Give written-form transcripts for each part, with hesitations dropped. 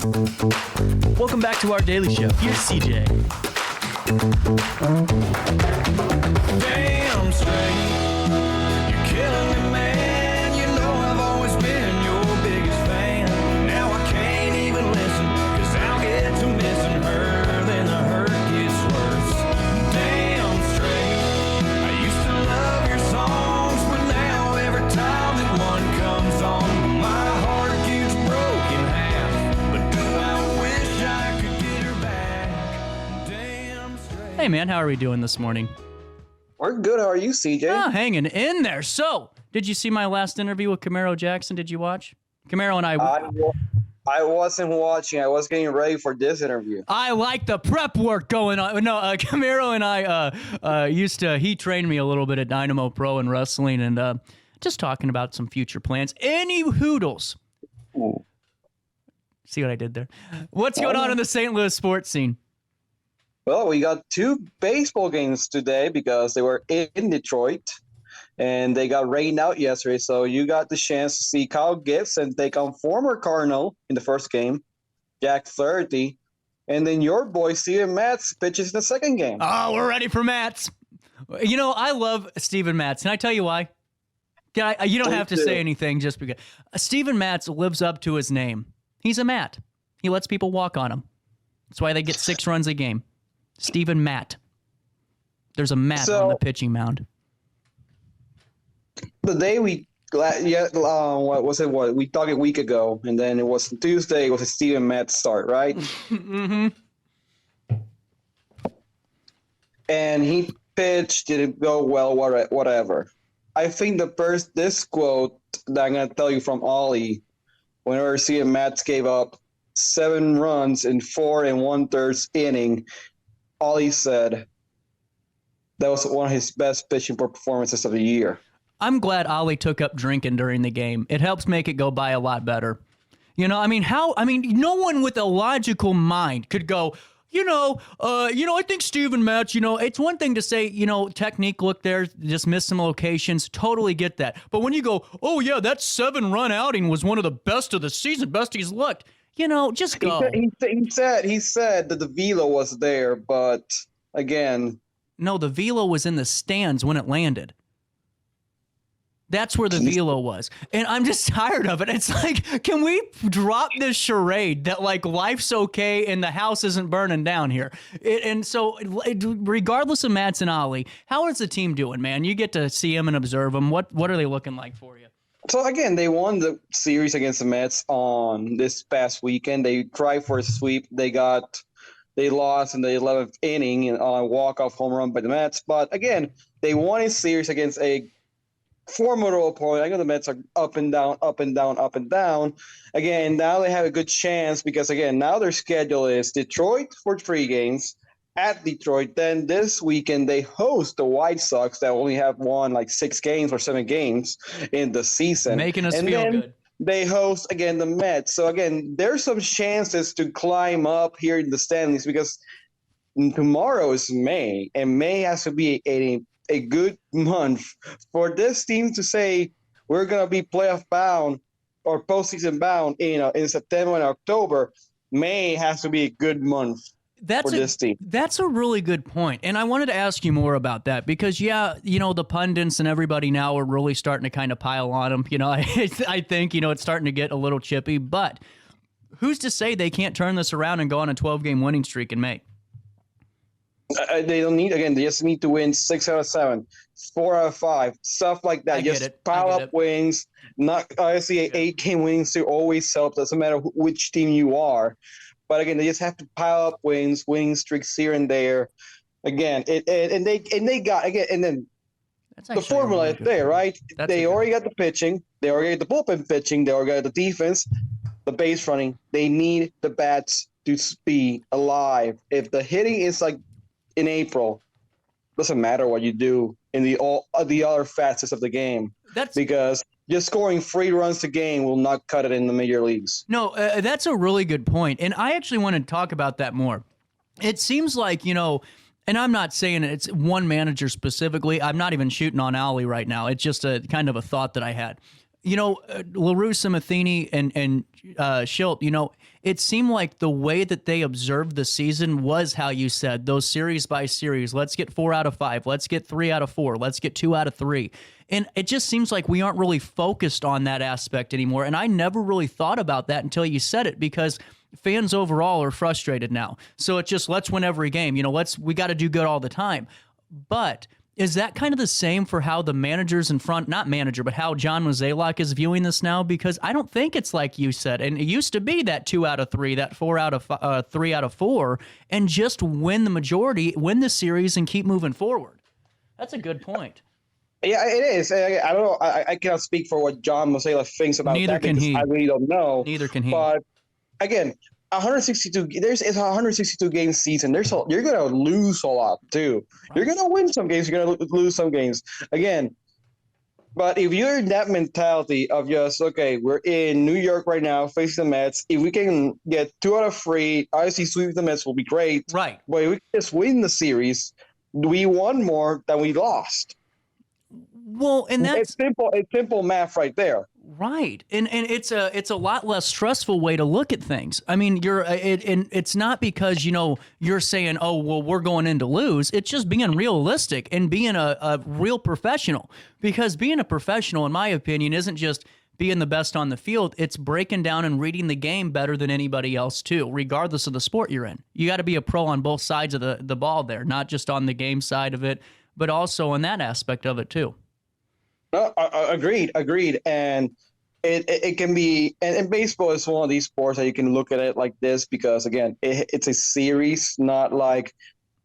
Welcome back to our daily show. Here's CJ. Damn straight, you're killing me, man. You know I've always been your biggest fan. Now I can't even listen, cause I'll get to missing her, then the hurt gets worse. Damn straight, I used to love your songs, but now every time that one comes on, my heart gets broken half. But do I wish I could get her back? Damn straight. Hey, man, how are we doing this morning? We're good. How are you, CJ? Oh, hanging in there. So, did you see my last interview with Camaro Jackson? Did you watch? Camaro and I wasn't watching. I was getting ready for this interview. I like the prep work going on. No, Camaro and I he trained me a little bit at Dynamo Pro and wrestling and just talking about some future plans. Any hoodles. Ooh. See what I did there? What's going on in the St. Louis sports scene? Well, we got 2 baseball games today because they were in Detroit, and they got rained out yesterday. So you got the chance to see Kyle Gibson take on former Cardinal in the first game, Jack Flaherty, and then your boy Steven Matz pitches in the second game. Oh, we're ready for Matz. You know, I love Steven Matz. Can I tell you why? You don't have to say anything just because. Steven Matz lives up to his name. He's a Matt. He lets people walk on him. That's why they get 6 runs a game. Steven Matt. There's a Matt on the pitching mound. The day we what was it? What we talked a week ago, and then it was Tuesday. It was a Steven Matz start, right? Mm-hmm. And he pitched. Didn't go well. Whatever. I think this quote that I'm gonna tell you from Ollie, whenever Steven Matz gave up 7 runs in 4 1/3 inning. Ollie said that was one of his best pitching performances of the year. I'm glad Ollie took up drinking during the game. It helps make it go by a lot better. You know, no one with a logical mind could go, I think Steven Matz, it's one thing to say, technique look there, just missed some locations, totally get that. But when you go, oh yeah, that 7-run outing was one of the best of the season, best he's looked. Just go. He said that the velo was there, but again. No, the velo was in the stands when it landed. That's where the velo was. And I'm just tired of it. It's like, can we drop this charade that, like, life's okay and the house isn't burning down here? So regardless of Matz and Ollie, how is the team doing, man? You get to see them and observe them. What are they looking like for you? So, again, they won the series against the Mets on this past weekend. They tried for a sweep. They lost in the 11th inning on a walk-off home run by the Mets. But, again, they won a series against a formidable opponent. I know the Mets are up and down, up and down, up and down. Again, now they have a good chance because, again, now their schedule is Detroit for 3 games, at Detroit. Then this weekend they host the White Sox that only have won like 6 games or 7 games in the season. Making us feel good. They host again the Mets. So again, there's some chances to climb up here in the standings because tomorrow is May, and May has to be a good month for this team to say we're gonna be playoff bound or postseason bound in September and October. May has to be a good month. This team. That's a really good point. And I wanted to ask you more about that because, the pundits and everybody now are really starting to kind of pile on them. I think, it's starting to get a little chippy. But who's to say they can't turn this around and go on a 12-game winning streak in May? They don't need, again, they just need to win 6 out of 7, 4 out of 5, stuff like that. Just pile up wins. Not obviously an 8-game winning streak always helps. Doesn't matter which team you are. But again, they just have to pile up wins, winning streaks here and there. Again, they got again, and then the formula is there, right? They already got the pitching, they already got the bullpen pitching, they already got the defense, the base running. They need the bats to be alive. If the hitting is like in April, doesn't matter what you do in the other facets of the game. Because just scoring 3 runs a game will not cut it in the major leagues. No, that's a really good point. And I actually want to talk about that more. It seems like, and I'm not saying it's one manager specifically. I'm not even shooting on Ollie right now. It's just a kind of a thought that I had. LaRue, Samathini, and Schilt, it seemed like the way that they observed the season was how you said, those series by series. Let's get 4 out of 5. Let's get 3 out of 4. Let's get 2 out of 3. And it just seems like we aren't really focused on that aspect anymore. And I never really thought about that until you said it, because fans overall are frustrated now. So it's just, let's win every game. We got to do good all the time. But is that kind of the same for how the managers in front, not manager, but how John Mozeliak is viewing this now? Because I don't think it's like you said. And it used to be that 2 out of 3, that 4 out of 3 out of 4, and just win the majority, win the series, and keep moving forward. That's a good point. Yeah, it is. I don't know. I cannot speak for what John Mozeliak thinks about Neither that. Can he. I really don't know. Neither can he. But again, 162. It's a 162 game season. You're gonna lose a lot too. Right. You're gonna win some games. You're gonna lose some games. Again, but if you're in that mentality of just, okay, we're in New York right now facing the Mets. If we can get 2 out of 3, obviously sweep the Mets will be great. Right. But if we can just win the series, we won more than we lost. Well, and that's it's simple math right there. Right. And it's a lot less stressful way to look at things. I mean, it's not because, you're saying, oh, well, we're going in to lose. It's just being realistic and being a real professional, because being a professional, in my opinion, isn't just being the best on the field. It's breaking down and reading the game better than anybody else too, regardless of the sport you're in. You got to be a pro on both sides of the ball there, not just on the game side of it, but also on that aspect of it too. No, agreed. And it can be, and baseball is one of these sports that you can look at it like this, because again, it's a series, not like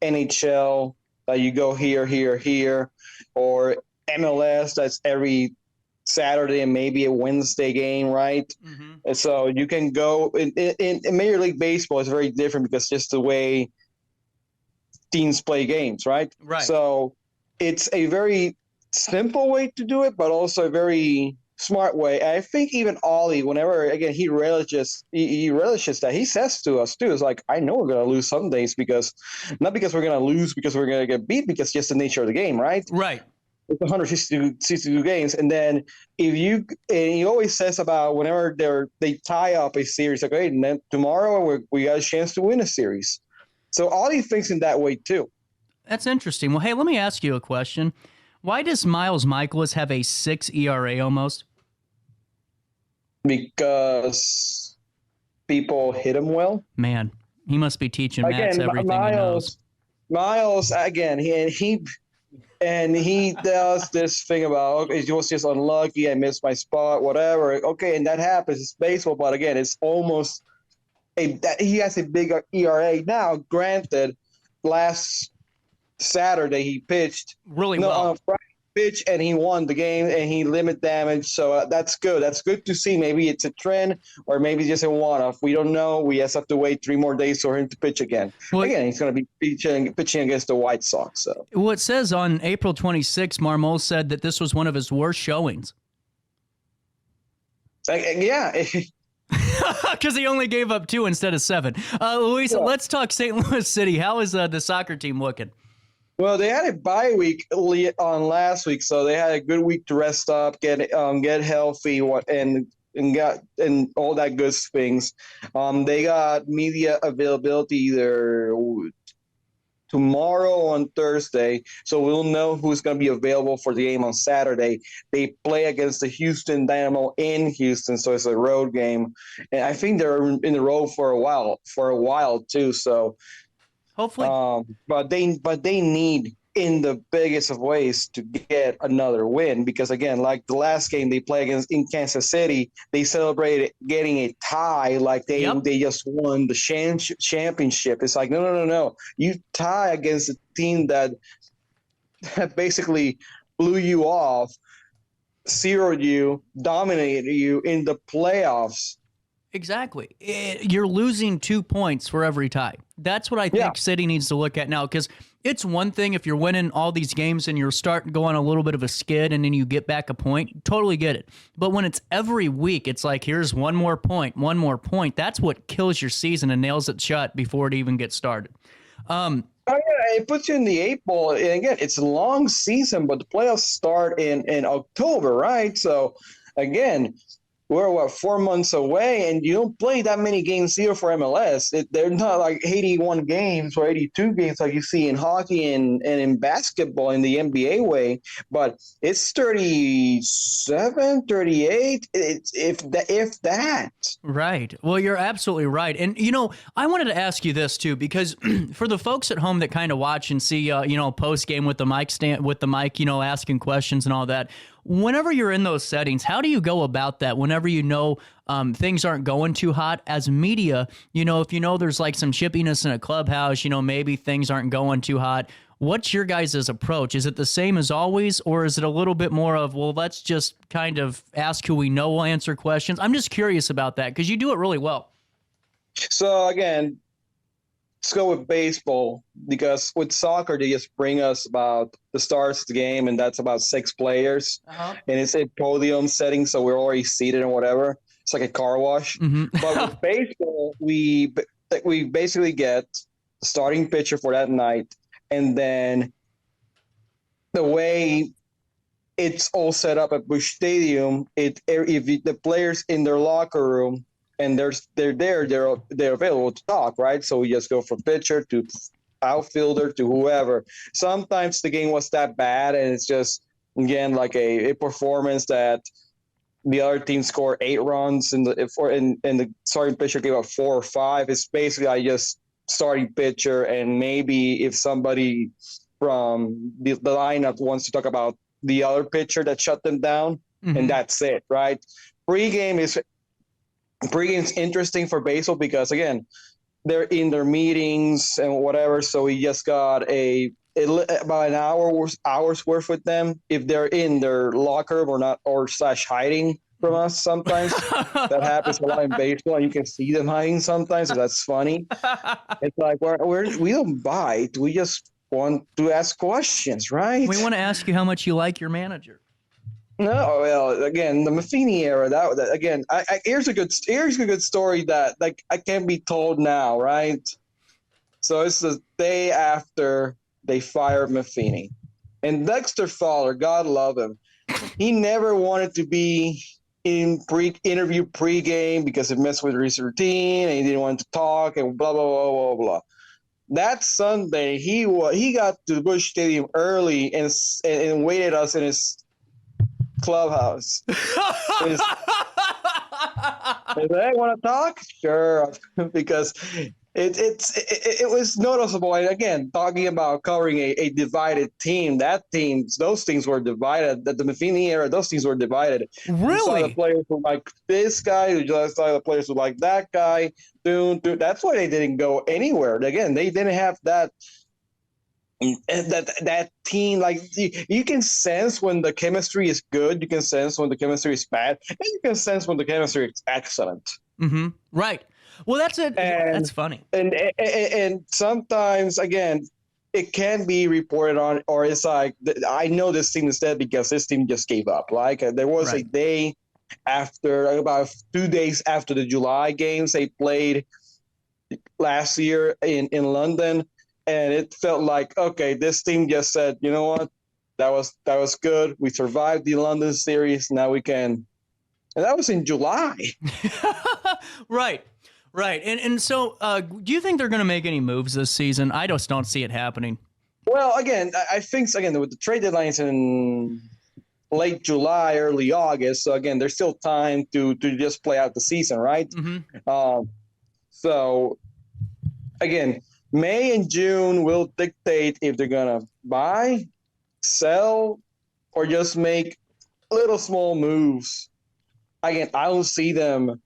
NHL that you go here, or MLS that's every Saturday and maybe a Wednesday game, right? Mm-hmm. And so you can go in Major League Baseball is very different, because just the way teams play games, right? Right. So it's a very simple way to do it, but also a very smart way. And I think even Ollie, whenever again he relishes that, he says to us too, it's like, I know we're gonna lose some days, because not because we're gonna lose because we're gonna get beat, because just the nature of the game, right? Right. It's 162 games, and then and he always says about whenever they tie up a series, like, hey, and then tomorrow we got a chance to win a series. So Ollie thinks in that way too. That's interesting. Well, hey, let me ask you a question. Why does Miles Michaelis have a 6 ERA almost? Because people hit him well. Man, he must be teaching Mats everything he knows. Miles, again, he does this thing about, okay, he was just unlucky, I missed my spot, whatever. Okay, and that happens. It's baseball, but again, it's almost he has a big ERA now. Granted, last Saturday he pitched really well. Friday pitch, and he won the game, and he limit damage. So that's good. That's good to see. Maybe it's a trend, or maybe just a one-off. We don't know. We just have to wait 3 more days for him to pitch again. Well, again, he's going to be pitching against the White Sox. So, well, it says on April 26, Marmol said that this was one of his worst showings. Yeah. Because he only gave up 2 instead of 7. Luis, let's talk St. Louis City. How is the soccer team looking? Well, they had a bye week on last week, so they had a good week to rest up, get healthy, and all that good things. They got media availability either tomorrow on Thursday, so we'll know who's going to be available for the game on Saturday. They play against the Houston Dynamo in Houston, so it's a road game, and I think they're in the road for a while too. So. Hopefully, but they need, in the biggest of ways, to get another win, because again, like the last game they played against in Kansas City, they celebrated getting a tie like they just won the championship. It's like no, you tie against a team that basically blew you off, zeroed you, dominated you in the playoffs. Exactly. You're losing 2 points for every tie. That's what I think City needs to look at now, because it's one thing if you're winning all these games and you're starting to go on a little bit of a skid and then you get back a point. Totally get it. But when it's every week, it's like, here's one more point. That's what kills your season and nails it shut before it even gets started. It puts you in the 8 ball. And again, it's a long season, but the playoffs start in October, right? So again, we're 4 months away, and you don't play that many games here for MLS. They're not like 81 games or 82 games like you see in hockey and in basketball in the NBA way, but it's 37, 38, if that. Right. Well, you're absolutely right. And, I wanted to ask you this, too, because for the folks at home that kind of watch and see, post game with the mic, asking questions and all that, whenever you're in those settings, how do you go about that whenever things aren't going too hot as media? If there's like some chippiness in a clubhouse, maybe things aren't going too hot. What's your guys' approach? Is it the same as always, or is it a little bit more of, well, let's just kind of ask who we know will answer questions? I'm just curious about that because you do it really well. So, again, let's go with baseball, because with soccer, they just bring us about the stars of the game, and that's about 6 players. And it's a podium setting, so we're already seated and whatever. It's like a car wash. But with baseball, we basically get the starting pitcher for that night. And then the way it's all set up at Busch Stadium, if the players in their locker room and they're available to talk, right? So we just go from pitcher to outfielder to whoever. Sometimes the game was that bad, and it's just, again, like a performance that the other team scored 8 runs and the starting pitcher gave up 4 or 5. It's basically I just starting pitcher, and maybe if somebody from the lineup wants to talk about the other pitcher that shut them down, and that's it, right? Pre-game's interesting for baseball because, again, they're in their meetings and whatever, so we just got about an hour's worth with them if they're in their locker room or not, or / hiding from us sometimes. That happens a lot in baseball, and you can see them hiding sometimes, so that's funny. It's like we don't bite, we just want to ask questions, right? We want to ask you how much you like your manager. No, well, again, the Matheny era. That again, here's a good story that like I can't be told now, right? So it's the day after they fired Matheny, and Dexter Fowler, God love him, he never wanted to be in interview pregame because it messed with his routine and he didn't want to talk and blah blah blah blah blah. That Sunday, he got to Busch Stadium early and waited us in his clubhouse. Hey, want to talk? Sure, because it was noticeable. And again, talking about covering a divided team, those teams were divided. At the Matheny era, those teams were divided. Really? You saw the players who like this guy, you just saw the players who like that guy. That's why they didn't go anywhere. Again, they didn't have that team. Like you can sense when the chemistry is good, you can sense when the chemistry is bad, and you can sense when the chemistry is excellent. Right. Well, that's it. That's funny. And sometimes, again, it can be reported on, or it's like, I know this team is dead because this team just gave up. Like there was a day after, about 2 days after the July games they played last year in London, and it felt like, okay, this team just said, you know what, that was good. We survived the London series. Now we can. And that was in July. Right. And so do you think they're going to make any moves this season? I just don't see it happening. Well, again, I think, with the trade deadlines in late July, early August, so again, there's still time to just play out the season, right? So, again, May and June will dictate if they're going to buy, sell, or just make little small moves. Again, I don't see them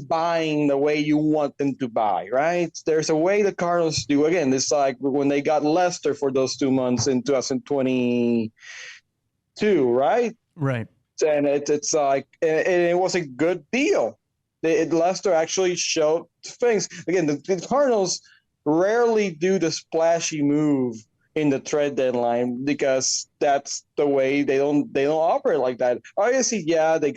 buying the way you want them to buy, right? There's a way the Cardinals do. Again, it's like when they got Lester for those 2 months in 2022, right? Right. And it's like, and it was a good deal. Lester actually showed things. Again, the Cardinals rarely do the splashy move in the trade deadline because that's the way they don't operate like that. Obviously, yeah, they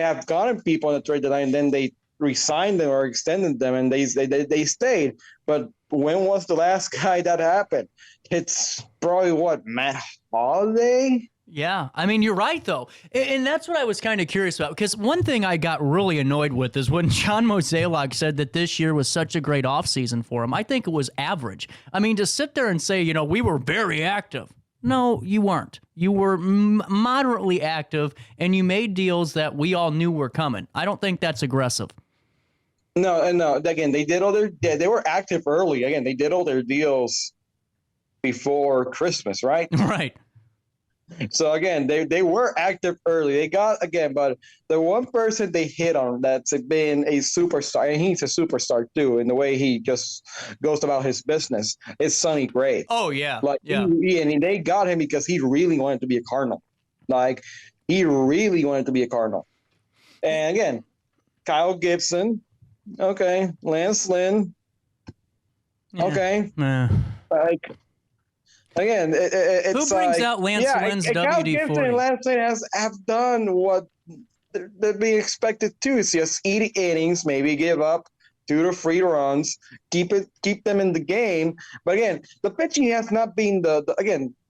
have gotten people on the trade deadline, and then they resigned them or extended them, and they stayed. But when was the last guy that happened? It's probably Matt Holliday. Yeah, I mean, you're right, though. And that's what I was kind of curious about, because one thing I got really annoyed with is when John Mozeliak said that this year was such a great offseason for him. I think it was average. I mean, to sit there and say, we were very active. No, you weren't. You were moderately active, and you made deals that we all knew were coming. I don't think that's aggressive. No. Again, they were active early. Again, they did all their deals before Christmas, right? Right. So again, they were active early. They got but the one person they hit on that's been a superstar, and he's a superstar too, in the way he just goes about his business, is Sonny Gray. Oh yeah, and they got him because he really wanted to be a Cardinal. He really wanted to be a Cardinal. And again, Kyle Gibson, okay, Lance Lynn, okay, Again, it's who brings out Lance Lynn's WD-40? And Lance Lynn have done what they're being expected to. It's just eat innings, maybe give up 2 to 3 runs, keep them in the game. But again, the pitching has not been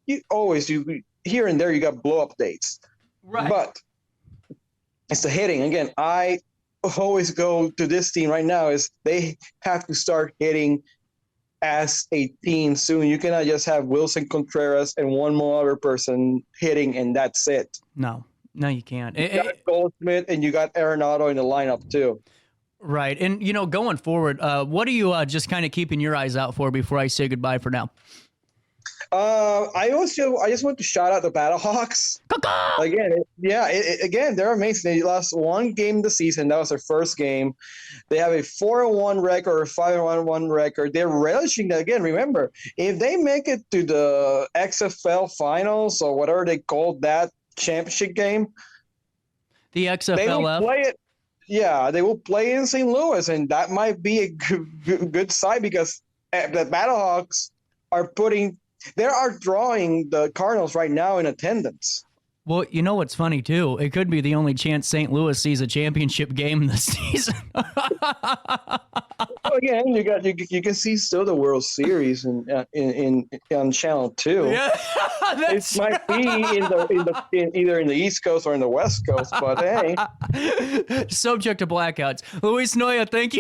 you here and there you got blow up dates, right? But it's the hitting. Again, I always go to this team right now is they have to start hitting as a team soon. You cannot just have Wilson Contreras and one more other person hitting and that's it. No, you can't. You got Goldschmidt and you got Arenado in the lineup too. Right. And, going forward, what are you just kind of keeping your eyes out for before I say goodbye for now? I just want to shout out the Battlehawks. Again, they're amazing. They lost one game this season. That was their first game. They have a 4-1 record or 5-1 record. They're relishing that. Again, remember, if they make it to the XFL finals or whatever they call that championship game, the XFLF, they will play it. Yeah, they will play in St. Louis, and that might be a good side because the Battlehawks they are drawing the Cardinals right now in attendance. Well, what's funny, too? It could be the only chance St. Louis sees a championship game this season. Again, you can see still the World Series on Channel 2. Yeah, it might be either in the East Coast or in the West Coast, but hey. Subject to blackouts. Luis Noya, thank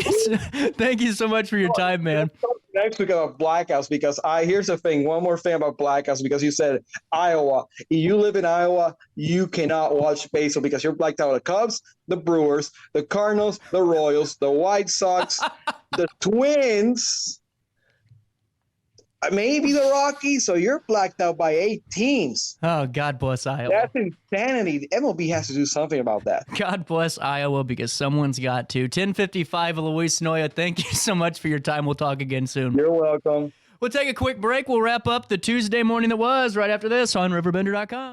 you so much for your time, man. Next week about blackouts, because here's the thing. One more thing about blackouts, because you said Iowa. If you live in Iowa, you cannot watch baseball because you're blacked out. The Cubs, the Brewers, the Cardinals, the Royals, the White Sox, the Twins, maybe the Rockies. So you're blacked out by 8 teams. Oh, God bless Iowa. That's insanity. The MLB has to do something about that. God bless Iowa, because someone's got to. 10:55, Luis Noya, thank you so much for your time. We'll talk again soon. You're welcome. We'll take a quick break. We'll wrap up the Tuesday morning that was right after this on RiverBender.com.